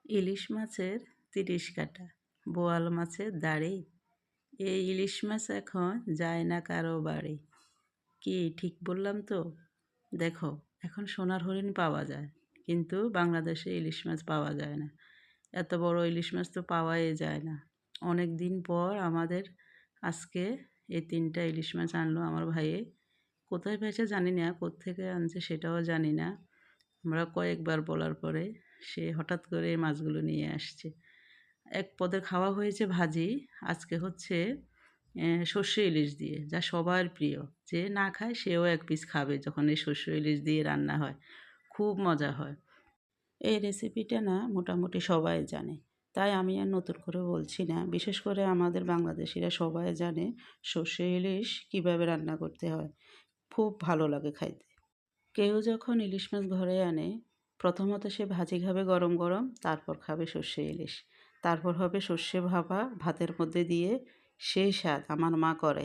ইলিশ মাছের ৩০ কাটা, বোয়াল মাছের দাড়ি। এই ইলিশ মাছ এখন যায় না কারো বাড়ি। কি ঠিক বললাম তো? দেখো, এখন সোনার হরিণ পাওয়া যায়, কিন্তু বাংলাদেশে ইলিশ মাছ পাওয়া যায় না। এত বড় ইলিশ মাছ তো পাওয়াই যায় না। অনেক দিন পর আমাদের আজকে এই ৩টা ইলিশ মাছ আনলো আমার ভাইয়ে। কোথায় পেয়েছে জানি না, কোত্থেকে আনছে সেটাও জানি না। আমরা কয়েকবার বলার পরে সে হঠাৎ করে এই মাছগুলো নিয়ে আসছে। এক পদের খাওয়া হয়েছে ভাজি, আজকে হচ্ছে সর্ষে ইলিশ দিয়ে, যা সবার প্রিয়। যে না খায় সেও এক পিস খাবে যখন এই সর্ষে ইলিশ দিয়ে রান্না হয়। খুব মজা হয়। এই রেসিপিটা না মোটামুটি সবাই জানে। তাই আমি আর নতুন করে বলছি না। বিশেষ করে আমাদের বাংলাদেশিরা সবাই জানে সর্ষে ইলিশ কীভাবে রান্না করতে হয়। খুব ভালো লাগে খাইতে। কেউ যখন ইলিশ মাছ ঘরে আনে, প্রথমত সে ভাজি খাবে গরম গরম, তারপর খাবে সর্ষে ইলিশ, তারপর হবে সর্ষে ভাপা ভাতের মধ্যে দিয়ে। সেই স্বাদ আমার মা করে।